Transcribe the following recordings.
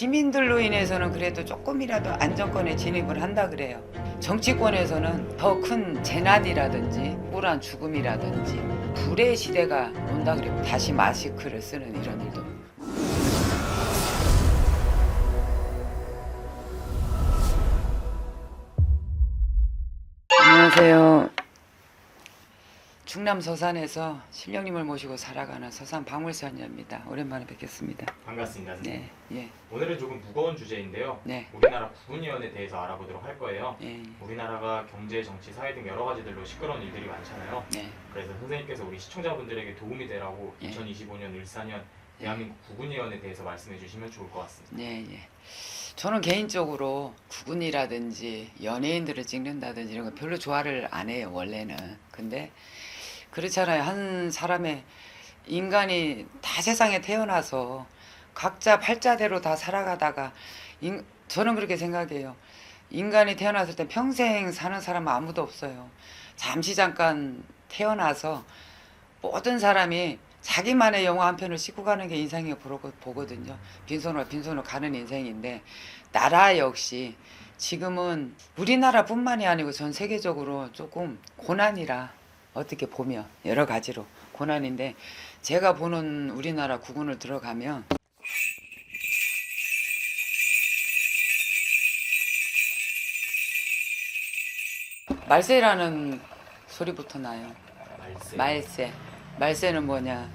시민들로 인해서는 그래도 조금이라도 안정권에 진입을 한다 그래요. 정치권에서는 더 큰 재난이라든지 우울한 죽음이라든지 불의 시대가 온다 그래요. 다시 마스크를 쓰는 이런 일도. 안녕하세요. 충남 서산에서 신령님을 모시고 살아가는 서산 박물선녀입니다. 오랜만에 뵙겠습니다. 반갑습니다, 선생님. 네, 예, 오늘은 조금 무거운 주제인데요. 네, 우리나라 구분위원에 대해서 알아보도록 할 거예요. 예, 우리나라가 경제, 정치, 사회 등 여러 가지들로 시끄러운 일들이 많잖아요. 네. 그래서 선생님께서 우리 시청자분들에게 도움이 되라고 예. 2025년 을사년 대한민국 구분위원에 대해서 말씀해 주시면 좋을 것 같습니다. 네, 예. 저는 개인적으로 구군이라든지 연예인들을 찍는다든지 이런 거 별로 좋아를 안 해요, 원래는. 근데 그렇잖아요. 한 사람의 인간이 다 세상에 태어나서 각자 팔자대로 다 살아가다가 저는 그렇게 생각해요. 인간이 태어났을 때 평생 사는 사람은 아무도 없어요. 잠시 잠깐 태어나서 모든 사람이 자기만의 영화 한 편을 싣고 가는 게 인생이라고 보거든요. 빈손으로 가는 인생인데 나라 역시 지금은 우리나라뿐만이 아니고 전 세계적으로 조금 고난이라 어떻게 보면 여러 가지로 고난인데 제가 보는 우리나라 국군을 들어가면 말세라는 소리부터 나요. 말세. 말세는 뭐냐?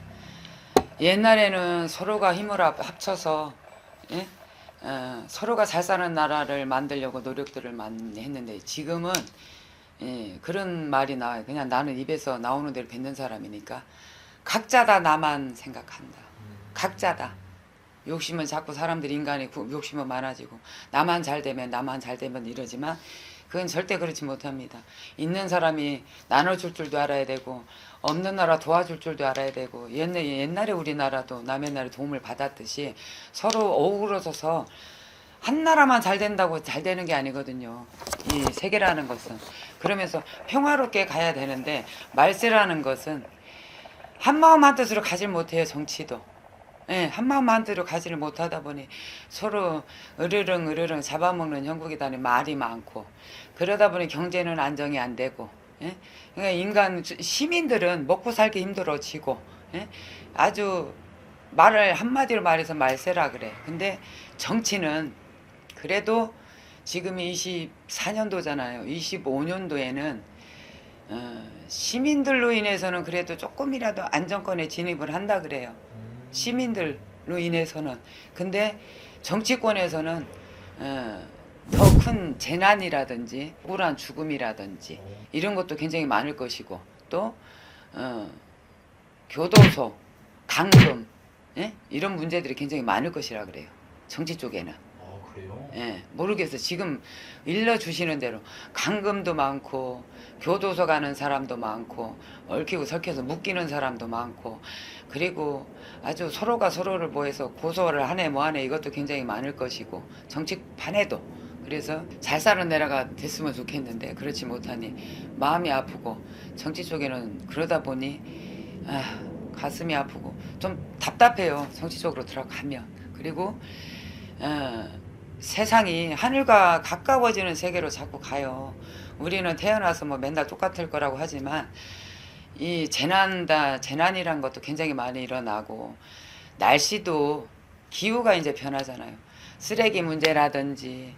옛날에는 서로가 힘을 합쳐서 예? 서로가 잘 사는 나라를 만들려고 노력들을 많이 했는데 지금은 예, 그런 말이 나와요. 그냥 나는 입에서 나오는 대로 뱉는 사람이니까 각자다 나만 생각한다. 각자다. 욕심은 자꾸 사람들이 인간이 욕심은 많아지고 나만 잘 되면 이러지만 그건 절대 그렇지 못합니다. 있는 사람이 나눠줄 줄도 알아야 되고 없는 나라 도와줄 줄도 알아야 되고 옛날에 우리나라도 남의 나라에 도움을 받았듯이 서로 어우러져서 한 나라만 잘 된다고 잘 되는 게 아니거든요. 이 세계라는 것은. 그러면서 평화롭게 가야 되는데 말세라는 것은 한마음 한뜻으로 가질 못해요. 정치도. 예, 한마음 한뜻으로 가지를 못하다 보니 서로 으르릉 잡아먹는 형국이다니 말이 많고 그러다 보니 경제는 안정이 안 되고 예? 그러니까 시민들은 먹고 살기 힘들어지고 예? 아주 말을 한마디로 말해서 말세라 그래. 근데 정치는 그래도 지금이 24년도잖아요. 25년도에는 시민들로 인해서는 그래도 조금이라도 안정권에 진입을 한다 그래요. 시민들로 인해서는. 근데 정치권에서는 더 큰 재난이라든지 우울한 죽음이라든지 이런 것도 굉장히 많을 것이고 또 교도소, 강금 예? 이런 문제들이 굉장히 많을 것이라 그래요. 정치 쪽에는. 그래요? 예, 모르겠어. 지금 일러주시는 대로 강금도 많고 교도소 가는 사람도 많고 얽히고 설켜서 묶이는 사람도 많고 그리고 아주 서로가 서로를 뭐해서 고소를 하네 뭐하네 이것도 굉장히 많을 것이고 정치판에도. 그래서 잘 사는 나라가 됐으면 좋겠는데 그렇지 못하니 마음이 아프고 정치 쪽에는 그러다 보니 가슴이 아프고 좀 답답해요. 정치 쪽으로 들어가면. 그리고 세상이 하늘과 가까워지는 세계로 자꾸 가요. 우리는 태어나서 뭐 맨날 똑같을 거라고 하지만 이 재난이란 것도 굉장히 많이 일어나고 날씨도 기후가 이제 변하잖아요. 쓰레기 문제라든지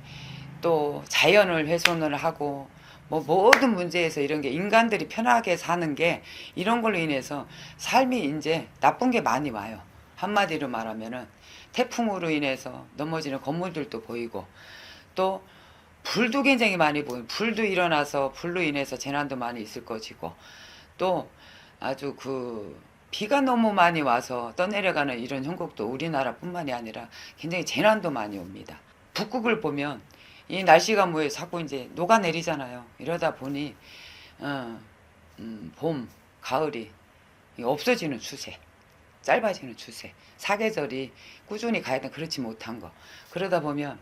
또 자연을 훼손을 하고 뭐 모든 문제에서 이런 게 인간들이 편하게 사는 게 이런 걸로 인해서 삶이 이제 나쁜 게 많이 와요. 한마디로 말하면은 태풍으로 인해서 넘어지는 건물들도 보이고 또 불도 굉장히 많이 보이고 불도 일어나서 불로 인해서 재난도 많이 있을 것이고 또 아주 비가 너무 많이 와서 떠내려가는 이런 형국도 우리나라뿐만이 아니라 굉장히 재난도 많이 옵니다. 북극을 보면 이 날씨가 뭐예요? 자꾸 이제 녹아내리잖아요. 이러다 보니 봄, 가을이 없어지는 추세. 짧아지는 추세. 사계절이 꾸준히 가야 돼. 그렇지 못한 거. 그러다 보면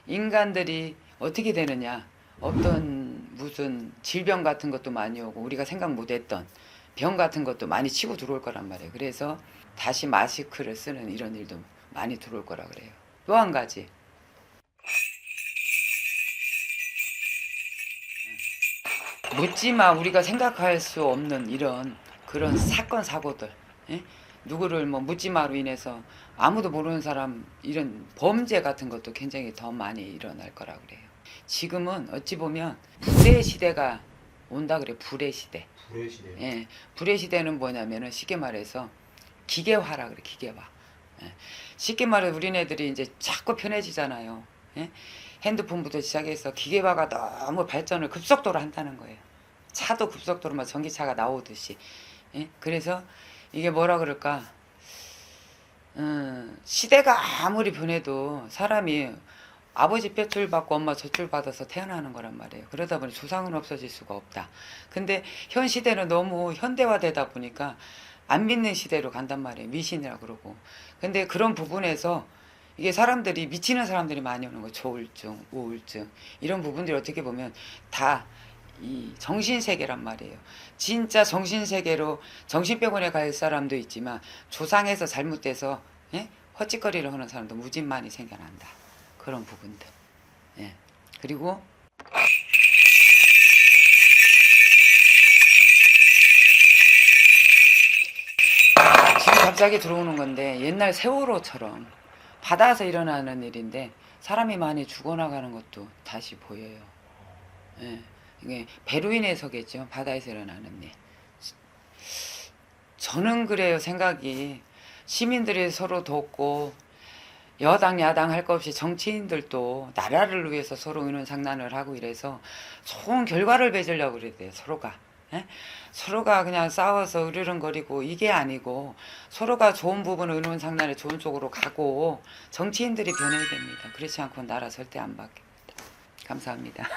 인간들이 어떻게 되느냐. 어떤 무슨 질병 같은 것도 많이 오고 우리가 생각 못했던 병 같은 것도 많이 치고 들어올 거란 말이에요. 그래서 다시 마스크를 쓰는 이런 일도 많이 들어올 거라 그래요. 또 한 가지. 묻지마 우리가 생각할 수 없는 이런 그런 사건 사고들, 예? 누구를 뭐 묻지마로 인해서 아무도 모르는 사람 이런 범죄 같은 것도 굉장히 더 많이 일어날 거라 그래요. 지금은 어찌 보면 불의 시대가 온다 그래. 불의 시대. 불의 시대. 예, 불의 시대는 뭐냐면은 쉽게 말해서 기계화라 그래. 기계화. 예. 쉽게 말해 우리네들이 이제 자꾸 편해지잖아요. 예? 핸드폰부터 시작해서 기계화가 너무 발전을 급속도로 한다는 거예요. 차도 급속도로 막 전기차가 나오듯이. 예? 그래서 이게 뭐라 그럴까? 시대가 아무리 변해도 사람이 아버지 뼈줄 받고 엄마 젖줄 받아서 태어나는 거란 말이에요. 그러다 보니 조상은 없어질 수가 없다. 근데 현 시대는 너무 현대화되다 보니까 안 믿는 시대로 간단 말이에요. 미신이라 그러고. 근데 그런 부분에서 이게 사람들이 미치는 사람들이 많이 오는 거예요. 조울증, 우울증 이런 부분들이 어떻게 보면 다 이 정신세계란 말이에요. 진짜 정신세계로 정신병원에 갈 사람도 있지만 조상에서 잘못돼서 예? 헛짓거리를 하는 사람도 무지 많이 생겨난다. 그런 부분들. 예. 그리고 지금 갑자기 들어오는 건데 옛날 세월호처럼 바다에서 일어나는 일인데 사람이 많이 죽어나가는 것도 다시 보여요. 예. 이게 배로 인해서겠죠. 바다에서 일어나는 일. 저는 그래요. 생각이 시민들이 서로 돕고 여당 야당 할 것 없이 정치인들도 나라를 위해서 서로 의논 상난을 하고 이래서 좋은 결과를 맺으려고 그래야 돼요. 서로가. 예? 서로가 그냥 싸워서 으르렁거리고 이게 아니고 서로가 좋은 부분 의논 상난에 좋은 쪽으로 가고 정치인들이 변해야 됩니다. 그렇지 않고 나라 절대 안 바뀝니다. 감사합니다.